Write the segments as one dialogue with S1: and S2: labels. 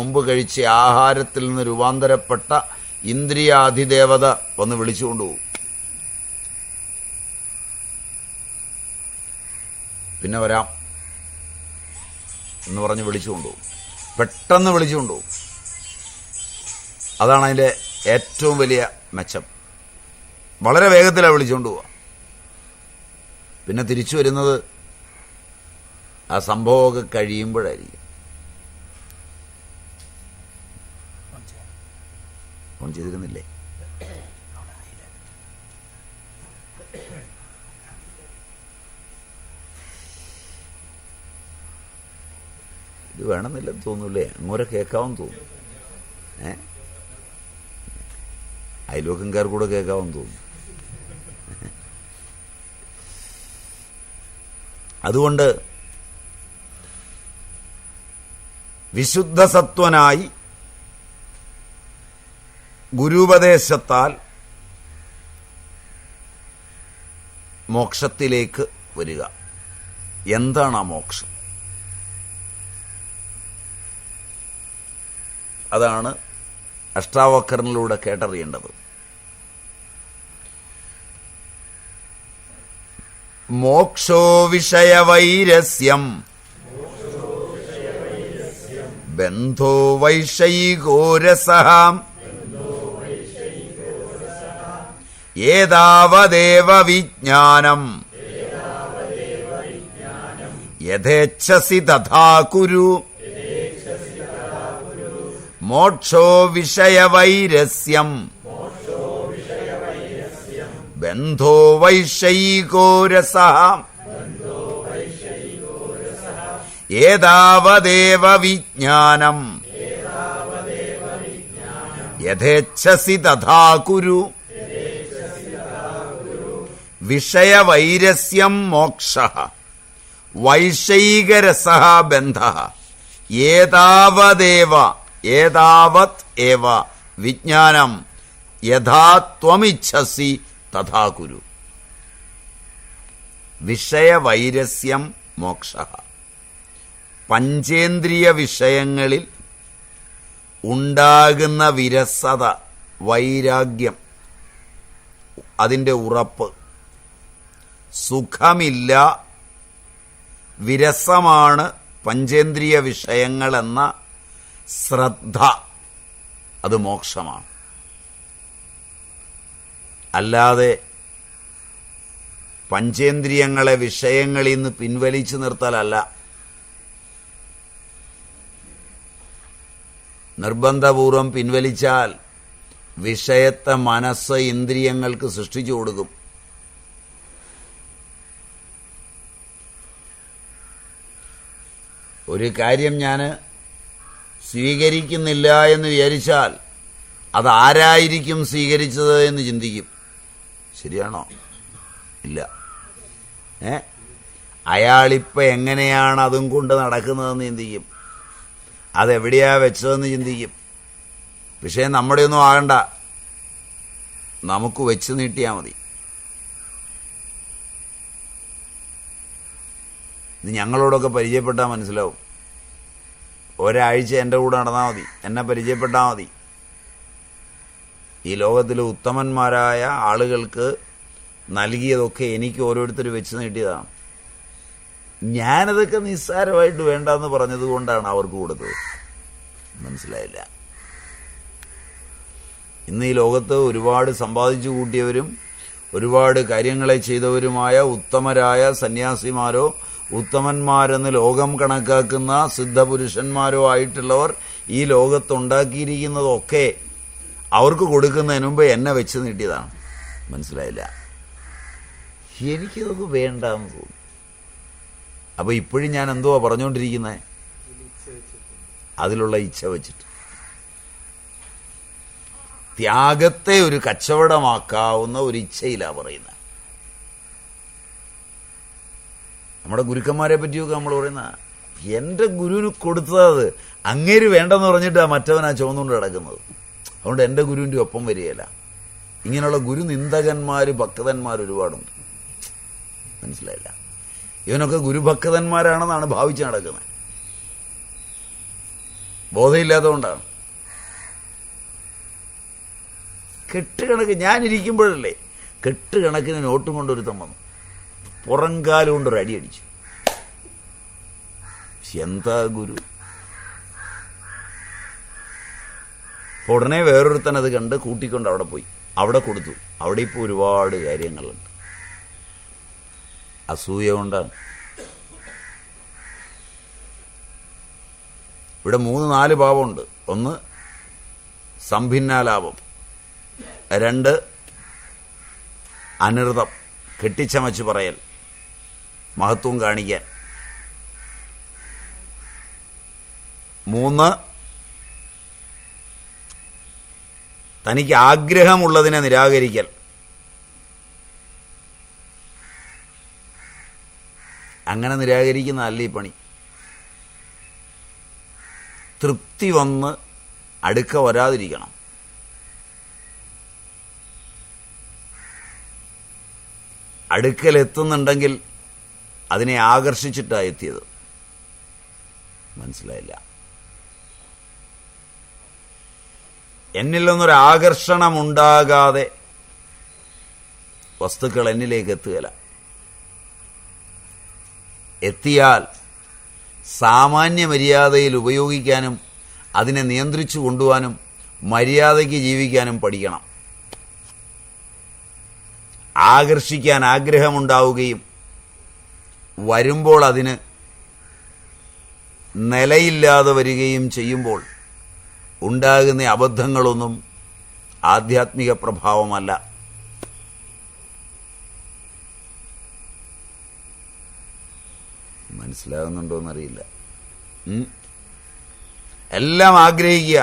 S1: മുമ്പ് കഴിച്ച ആഹാരത്തിൽ നിന്ന് രൂപാന്തരപ്പെട്ട ഇന്ദ്രിയാധിദേവത വന്ന് വിളിച്ചുകൊണ്ടുപോകും. പിന്നെ വരാം എന്ന് പറഞ്ഞ് വിളിച്ചുകൊണ്ടുപോകും. പെട്ടെന്ന് വിളിച്ചുകൊണ്ടുപോകും. അതാണ് അതിൻ്റെ ഏറ്റവും വലിയ മെച്ചം. വളരെ വേഗത്തിലാണ് വിളിച്ചുകൊണ്ടുപോവുക. പിന്നെ തിരിച്ചു വരുന്നത് ആ സംഭവമൊക്കെ കഴിയുമ്പോഴായിരിക്കും. ഫോൺ ചെയ്തിരുന്നില്ലേ? ഇത് വേണമെന്നില്ലെന്ന് തോന്നൂല്ലേ? അങ്ങോരെ കേൾക്കാമെന്ന് തോന്നുന്നു. അയൽവക്കംകാർ കൂടെ കേൾക്കാമെന്ന് തോന്നുന്നു. അതുകൊണ്ട് വിശുദ്ധസത്വനായി ഗുരുപദേശത്താൽ മോക്ഷത്തിലേക്ക് വരിക. എന്താണ് ആ മോക്ഷം? അതാണ് അഷ്ടാവക്രനിലൂടെ കേട്ടറിയേണ്ടത്. മോക്ഷോ വിഷയവൈരസ്യം ബന്ധോ വൈഷയികോരസഃ ഏതാവദേവ വിജ്ഞാനം യഥേച്ഛസി തഥാ കുരു. മോക്ഷോ വിഷയവൈരസ്യം ബന്ധോ വൈഷയികോരസഃ ഏതാവദേവ വിജ്ഞാനം യഥേച്ഛസി തഥാ കുരു. വിഷയവൈരസ്യം മോക്ഷഃ വൈഷയികരസഃ ബന്ധഃ ഏതാവത് ഏവ വിജ്ഞാനം യഥാ ത്വമിച്ഛസി തഥാ കുരു. വിഷയവൈരസ്യം മോക്ഷഃ. പഞ്ചേന്ദ്രിയ വിഷയങ്ങളിൽ ഉണ്ടാകുന്ന വിരസത, വൈരാഗ്യം, അതിൻ്റെ ഉറപ്പ്, സുഖമില്ല, വിരസമാണ് പഞ്ചേന്ദ്രിയ വിഷയങ്ങളെന്ന ശ്രദ്ധ, അത് മോക്ഷമാണ്. അല്ലാതെ പഞ്ചേന്ദ്രിയങ്ങളെ വിഷയങ്ങളിൽ നിന്ന് പിൻവലിച്ചു നിർത്തലല്ല. നിർബന്ധപൂർവം പിൻവലിച്ചാൽ വിഷയത്തെ മനസ്സ് ഇന്ദ്രിയങ്ങൾക്ക് സൃഷ്ടിച്ചു കൊടുക്കും. ഒരു കാര്യം ഞാൻ സ്വീകരിക്കുന്നില്ല എന്ന് വിചാരിച്ചാൽ അതാരായിരിക്കും സ്വീകരിച്ചത് എന്ന് ചിന്തിക്കും. ശരിയാണോ? ഇല്ല. അയാളിപ്പോൾ എങ്ങനെയാണ് അതും കൊണ്ട് നടക്കുന്നതെന്ന് ചിന്തിക്കും. അതെവിടെയാ വെച്ചതെന്ന് ചിന്തിക്കും. വിഷയം നമ്മുടെ ഒന്നും ആകണ്ട, നമുക്ക് വെച്ച് നീട്ടിയാൽ മതി. ഇത് ഞങ്ങളോടൊക്കെ പരിചയപ്പെട്ടാൽ മനസ്സിലാവും. ഒരാഴ്ച എൻ്റെ കൂടെ നടന്നാൽ മതി, എന്നെ പരിചയപ്പെട്ടാൽ മതി. ഈ ലോകത്തിലെ ഉത്തമന്മാരായ ആളുകൾക്ക് നൽകിയതൊക്കെ എനിക്ക് ഓരോരുത്തർ വെച്ച് നീട്ടിയതാണ്. ഞാനതൊക്കെ നിസ്സാരമായിട്ട് വേണ്ടെന്ന് പറഞ്ഞത് കൊണ്ടാണ് അവർക്ക് കൊടുത്തത്. മനസ്സിലായില്ല? ഇന്ന് ഈ ലോകത്ത് ഒരുപാട് സമ്പാദിച്ചു കൂട്ടിയവരും ഒരുപാട് കാര്യങ്ങളെ ചെയ്തവരുമായ ഉത്തമരായ സന്യാസിമാരോ ഉത്തമന്മാരെന്ന് ലോകം കണക്കാക്കുന്ന സിദ്ധപുരുഷന്മാരോ ആയിട്ടുള്ളവർ ഈ ലോകത്തുണ്ടാക്കിയിരിക്കുന്നതൊക്കെ അവർക്ക് കൊടുക്കുന്നതിന് മുമ്പ് എന്നെ വെച്ച് നീട്ടിയതാണ്. മനസ്സിലായില്ല? എനിക്കിതൊക്കെ വേണ്ടെന്ന് തോന്നുന്നു. അപ്പോൾ ഇപ്പോഴും ഞാൻ എന്തുവാ പറഞ്ഞുകൊണ്ടിരിക്കുന്നത്? അതിലുള്ള ഇച്ഛ വെച്ചിട്ട് ത്യാഗത്തെ ഒരു കച്ചവടമാക്കാവുന്ന ഒരു ഇച്ഛയിലാണ് പറയുന്നത്. നമ്മുടെ ഗുരുക്കന്മാരെ പറ്റിയൊക്കെ നമ്മൾ പറയുന്ന എൻ്റെ ഗുരുവിന് കൊടുത്തത് അങ്ങേര് വേണ്ടെന്ന് പറഞ്ഞിട്ടാണ് മറ്റവനാ ചുമന്നുകൊണ്ട് കിടക്കുന്നത്. അതുകൊണ്ട് എൻ്റെ ഗുരുവിൻ്റെ ഒപ്പം വരികയില്ല. ഇങ്ങനെയുള്ള ഗുരുനിന്ദകന്മാർ ഭക്തന്മാർ ഒരുപാടുണ്ട്. മനസ്സിലായില്ല? ഇവനൊക്കെ ഗുരുഭക്തന്മാരാണെന്നാണ് ഭാവിച്ച് നടക്കുന്നത്. ബോധമില്ലാത്തതുകൊണ്ടാണ്. കെട്ടുകണക്ക് ഞാനിരിക്കുമ്പോഴല്ലേ കെട്ടുകണക്കിന് നോട്ടും കൊണ്ടൊരുത്തം വന്നു, പുറംകാലം കൊണ്ടൊരു അടി അടിച്ചു. എന്താ ഗുരു? ഉടനെ വേറൊരുത്തൻ അത് കണ്ട് കൂട്ടിക്കൊണ്ട് അവിടെ പോയി, അവിടെ കൊടുത്തു. അവിടെ ഇപ്പോൾ ഒരുപാട് കാര്യങ്ങളുണ്ട്. അസൂയ കൊണ്ടാണ്. ഇവിടെ 3-4 ഭാവമുണ്ട്. ഒന്ന് സംഭിന്നാലാപം, 2 അനൃതം, കെട്ടിച്ചമച്ച് പറയൽ, മഹത്വം കാണിക്കാൻ, 3 തനിക്ക് ആഗ്രഹമുള്ളതിനെ നിരാകരിക്കൽ. അങ്ങനെ നിരാകരിക്കുന്നതല്ല ഈ പണി. തൃപ്തി വന്ന് അടുക്ക വരാതിരിക്കണം. അടുക്കലെത്തുന്നുണ്ടെങ്കിൽ അതിനെ ആകർഷിച്ചിട്ടാണ് എത്തിയത്. മനസ്സിലായില്ല? എന്നിൽ നിന്നൊരാകർഷണമുണ്ടാകാതെ വസ്തുക്കൾ എന്നിലേക്ക് എത്തുകയില്ല. എത്തിയാൽ സാമാന്യ മര്യാദയിൽ ഉപയോഗിക്കാനും അതിനെ നിയന്ത്രിച്ചു കൊണ്ടുപോകാനും മര്യാദയ്ക്ക് ജീവിക്കാനും പഠിക്കണം. ആകർഷിക്കാൻ ആഗ്രഹമുണ്ടാവുകയും വരുമ്പോൾ അതിന് നിലയില്ലാതെ വരികയും ചെയ്യുമ്പോൾ ഉണ്ടാകുന്ന അബദ്ധങ്ങളൊന്നും ആധ്യാത്മിക പ്രഭാവമല്ല. മനസ്സിലാകുന്നുണ്ടോയെന്നറിയില്ല. എല്ലാം ആഗ്രഹിക്കുക,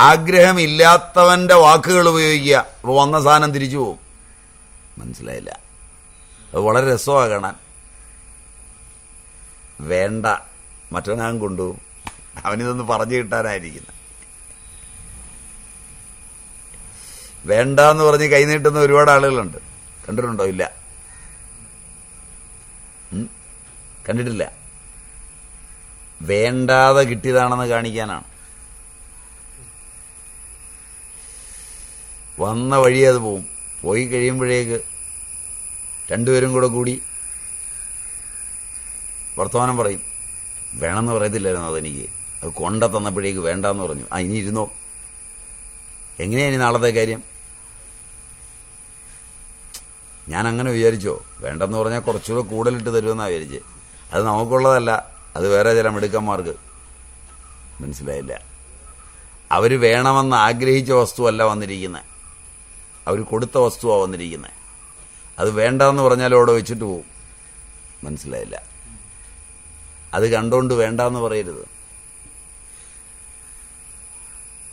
S1: ആഗ്രഹമില്ലാത്തവന്റെ വാക്കുകൾ ഉപയോഗിക്കുക. അപ്പോൾ വന്ന സാധനം തിരിച്ചു പോകും. മനസ്സിലായില്ല? അത് വളരെ രസമാണ് കാണാൻ. വേണ്ട, മറ്റവനാൻ കൊണ്ടുപോകും. അവനിതൊന്ന് പറഞ്ഞു കിട്ടാനായിരിക്കുന്നത്. വേണ്ട എന്ന് പറഞ്ഞ് കൈനീട്ടുന്ന ഒരുപാട് ആളുകളുണ്ട്. കണ്ടിട്ടുണ്ടോ? ഇല്ല, കണ്ടിട്ടില്ല. വേണ്ടാതെ കിട്ടിയതാണെന്ന് കാണിക്കാനാണ്. വന്ന വഴി അത് പോവും. പോയി കഴിയുമ്പോഴേക്ക് രണ്ടുപേരും കൂടി വർത്തമാനം പറയും. വേണമെന്ന് പറയത്തില്ലായിരുന്നു അതെനിക്ക്, അത് കൊണ്ട തന്നപ്പോഴേക്ക് വേണ്ടാന്ന് പറഞ്ഞു. ഇനി ഇരുന്നോ. എങ്ങനെയാണ് ഇനി നാളത്തെ കാര്യം? ഞാൻ അങ്ങനെ വിചാരിച്ചോ? വേണ്ടെന്ന് പറഞ്ഞാൽ കുറച്ചുകൂടെ കൂടുതലിട്ട് തരുമെന്നാണ് വിചാരിച്ച്. അത് നമുക്കുള്ളതല്ല, അത് വേറെ ചില മിടുക്കന്മാർക്ക്. മനസ്സിലായില്ല? അവർ വേണമെന്ന് ആഗ്രഹിച്ച വസ്തുവല്ല വന്നിരിക്കുന്നത്, അവർ കൊടുത്ത വസ്തുവാണ് വന്നിരിക്കുന്നത്. അത് വേണ്ടെന്ന് പറഞ്ഞാലും അവിടെ വെച്ചിട്ട് പോവും. മനസ്സിലായില്ല? അത് കണ്ടുകൊണ്ട് വേണ്ടെന്ന് പറയരുത്.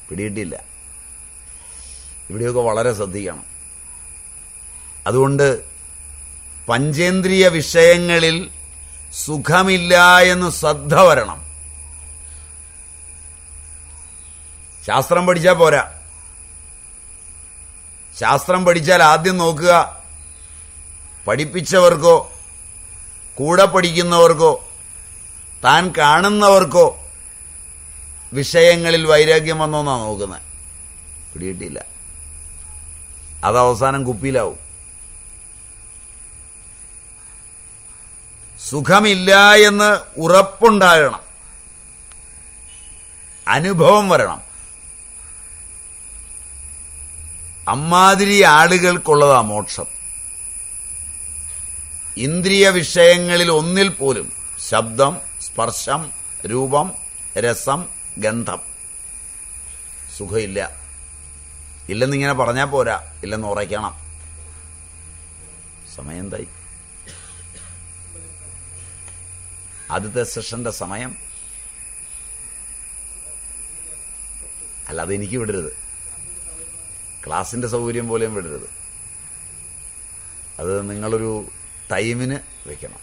S1: പിടികിട്ടില്ല? ഇവിടെയൊക്കെ വളരെ ശ്രദ്ധിക്കണം. അതുകൊണ്ട് പഞ്ചേന്ദ്രിയ വിഷയങ്ങളിൽ സുഖമില്ല എന്ന് ശ്രദ്ധ വരണം. ശാസ്ത്രം പഠിച്ചാൽ പോരാ. ശാസ്ത്രം പഠിച്ചാൽ ആദ്യം നോക്കുക, പഠിപ്പിച്ചവർക്കോ കൂടെ പഠിക്കുന്നവർക്കോ താൻ കാണുന്നവർക്കോ വിഷയങ്ങളിൽ വൈരാഗ്യം വന്നോന്നാണ് നോക്കുന്നത്. പിടികിട്ടില്ല? അത് അവസാനം കുപ്പിയിലാവും. സുഖമില്ല എന്ന് ഉറപ്പുണ്ടാകണം, അനുഭവം വരണം. അമ്മാതിരി ആളുകൾക്കുള്ളതാ മോക്ഷം. ഇന്ദ്രിയ വിഷയങ്ങളിൽ ഒന്നിൽ പോലും ശബ്ദം, സ്പർശം, രൂപം, രസം, ഗന്ധം സുഖമില്ല. ഇല്ലെന്നിങ്ങനെ പറഞ്ഞാൽ പോരാ, ഇല്ലെന്ന് ഉറയ്ക്കണം. സമയം എന്തായി? ആദ്യത്തെ സെഷന്റെ സമയം. അല്ലാതെ എനിക്ക് വിടരുത്, ക്ലാസിന്റെ സൗകര്യം പോലെയും വിടരുത്. അത് നിങ്ങളൊരു ടൈമിന് വെക്കണം.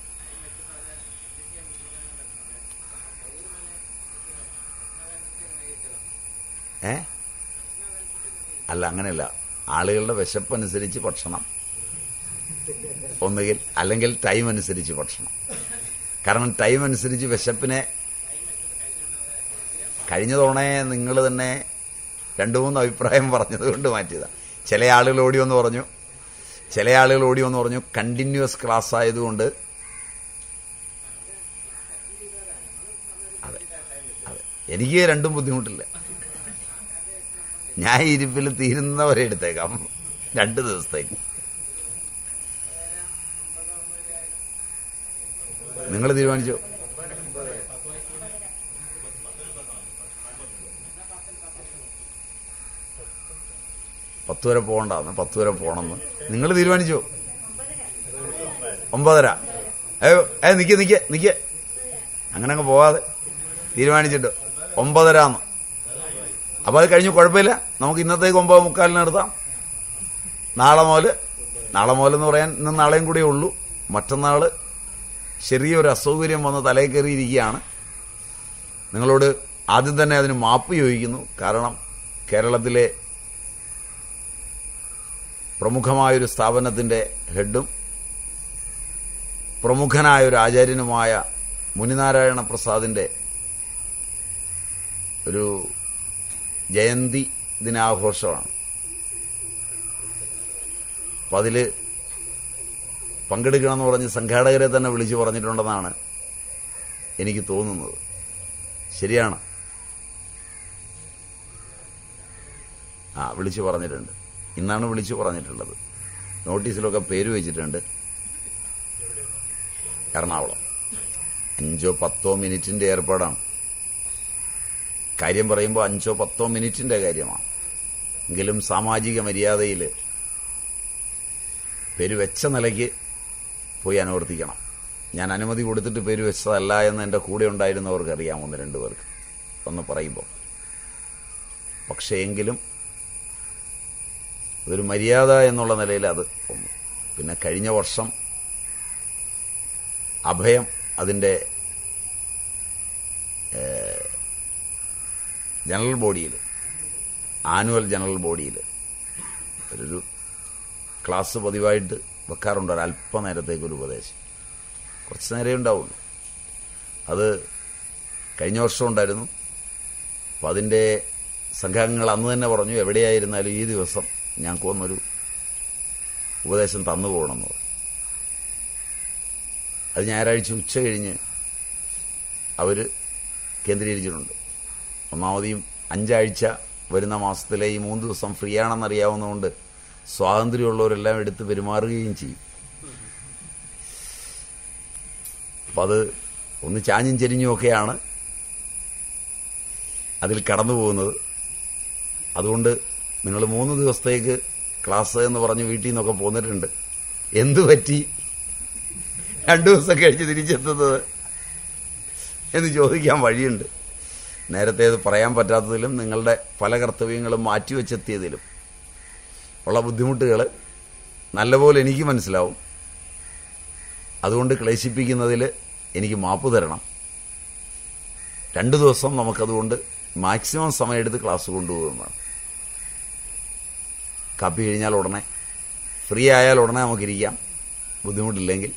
S1: അല്ല, അങ്ങനെയല്ല. ആളുകളുടെ വിശപ്പനുസരിച്ച് ഭക്ഷണം ഒന്നുകിൽ, അല്ലെങ്കിൽ ടൈം അനുസരിച്ച് ഭക്ഷണം. കാരണം ടൈം അനുസരിച്ച് വിശപ്പിനെ കഴിഞ്ഞ തവണ നിങ്ങൾ തന്നെ 2-3 അഭിപ്രായം പറഞ്ഞതുകൊണ്ട് മാറ്റിയതാണ്. ചില ആളുകൾ ഓടി വന്ന് പറഞ്ഞു കണ്ടിന്യൂസ് ക്ലാസ് ആയതുകൊണ്ട്. അതെ അതെ, എനിക്ക് രണ്ടും ബുദ്ധിമുട്ടില്ല. ഞാൻ ഇരിപ്പിൽ തീരുന്നവരെ എടുത്തേക്കാം 2 ദിവസത്തേക്ക്. നിങ്ങൾ തീരുമാനിച്ചോ? 10 വരെ പോകണ്ടെന്ന്, 10 വരെ പോകണമെന്ന് നിങ്ങൾ തീരുമാനിച്ചോ? 9:30. നിക്ക് അങ്ങനെ അങ്ങ് പോവാതെ തീരുമാനിച്ചിട്ട് 9:30. അപ്പോൾ അത് കഴിഞ്ഞ് കുഴപ്പമില്ല, നമുക്ക് ഇന്നത്തേക്ക് 9:45 നിർത്താം. നാളെ മുതലെന്ന് പറയാൻ ഇന്ന് നാളെയും കൂടെ ഉള്ളൂ. മറ്റന്നാൾ ചെറിയൊരു അസൗകര്യം വന്ന് തലയിൽ കയറിയിരിക്കുകയാണ്. നിങ്ങളോട് ആദ്യം തന്നെ അതിന് മാപ്പ് ചോദിക്കുന്നു. കാരണം കേരളത്തിലെ പ്രമുഖമായൊരു സ്ഥാപനത്തിൻ്റെ ഹെഡും പ്രമുഖനായൊരു ആചാര്യനുമായ മുനിനാരായണ പ്രസാദിൻ്റെ ഒരു ജയന്തി ദിനാഘോഷമാണ്. അപ്പം അതിൽ പങ്കെടുക്കണമെന്ന് പറഞ്ഞ് സംഘാടകരെ തന്നെ വിളിച്ചു പറഞ്ഞിട്ടുണ്ടെന്നാണ് എനിക്ക് തോന്നുന്നത്. ശരിയാണ്? വിളിച്ചു പറഞ്ഞിട്ടുണ്ട്. ഇന്നാണ് വിളിച്ചു പറഞ്ഞിട്ടുള്ളത്. നോട്ടീസിലൊക്കെ പേര് വെച്ചിട്ടുണ്ട്. എറണാകുളം. 5-10 മിനിറ്റിൻ്റെ ഏർപ്പാടാണ്. കാര്യം പറയുമ്പോൾ 5-10 മിനിറ്റിൻ്റെ കാര്യമാണ്. എങ്കിലും സാമാജിക മര്യാദയിൽ പേര് വെച്ച നിലയ്ക്ക് പോയി അനുവർത്തിക്കണം. ഞാൻ അനുമതി കൊടുത്തിട്ട് പേര് വെച്ചതല്ല എന്ന് എൻ്റെ കൂടെ ഉണ്ടായിരുന്നവർക്ക് അറിയാം, 1-2 പേർക്ക് ഒന്ന് പറയുമ്പോൾ. പക്ഷേ എങ്കിലും അതൊരു മര്യാദ എന്നുള്ള നിലയിൽ അത് ഒന്ന്. പിന്നെ കഴിഞ്ഞ വർഷം അഭയം അതിൻ്റെ ജനറൽ ബോഡിയിൽ, ആനുവൽ ജനറൽ ബോഡിയിൽ ഒരു ക്ലാസ് പതിവായിട്ട് വെക്കാറുണ്ട്. ഒരല്പനേരത്തേക്കൊരു ഉപദേശം, കുറച്ച് നേരമേ ഉണ്ടാവുള്ളൂ. അത് കഴിഞ്ഞ വർഷം ഉണ്ടായിരുന്നു. അപ്പം അതിൻ്റെ സംഘാംഗങ്ങൾ അന്ന് തന്നെ പറഞ്ഞു, എവിടെയായിരുന്നാലും ഈ ദിവസം ഞങ്ങൾക്കൊന്നൊരു ഉപദേശം തന്നു പോകണമെന്ന് പറഞ്ഞു. അത് ഞായറാഴ്ച ഉച്ച കഴിഞ്ഞ് അവർ കേന്ദ്രീകരിച്ചിട്ടുണ്ട്. ഒന്നാമതെയും 5 ആഴ്ച വരുന്ന മാസത്തിലെ ഈ 3 ദിവസം ഫ്രീ ആണെന്നറിയാവുന്നതുകൊണ്ട് സ്വാതന്ത്ര്യമുള്ളവരെല്ലാം എടുത്ത് പെരുമാറുകയും ചെയ്യും. അപ്പം അത് ഒന്ന് ചാഞ്ഞും ചെരിഞ്ഞുമൊക്കെയാണ് അതിൽ കടന്നു പോകുന്നത്. അതുകൊണ്ട് നിങ്ങൾ 3 ദിവസത്തേക്ക് ക്ലാസ് എന്ന് പറഞ്ഞ് വീട്ടിൽ നിന്നൊക്കെ പോന്നിട്ടുണ്ട്. എന്തു പറ്റി 2 ദിവസം കഴിച്ച് തിരിച്ചെത്തുന്നത് എന്ന് ചോദിക്കാൻ വഴിയുണ്ട്. നേരത്തെ അത് പറയാൻ പറ്റാത്തതിലും നിങ്ങളുടെ പല കർത്തവ്യങ്ങളും മാറ്റിവെച്ചെത്തിയതിലും ഉള്ള ബുദ്ധിമുട്ടുകൾ നല്ലപോലെ എനിക്ക് മനസ്സിലാവും. അതുകൊണ്ട് ക്ലേശിപ്പിക്കുന്നതിൽ എനിക്ക് മാപ്പ് തരണം. 2 ദിവസം നമുക്കതുകൊണ്ട് മാക്സിമം സമയമെടുത്ത് ക്ലാസ് കൊണ്ടുപോകുന്നതാണ്. കാപ്പി കഴിഞ്ഞാൽ ഉടനെ, ഫ്രീ ആയാൽ ഉടനെ നമുക്കിരിക്കാം, ബുദ്ധിമുട്ടില്ലെങ്കിൽ.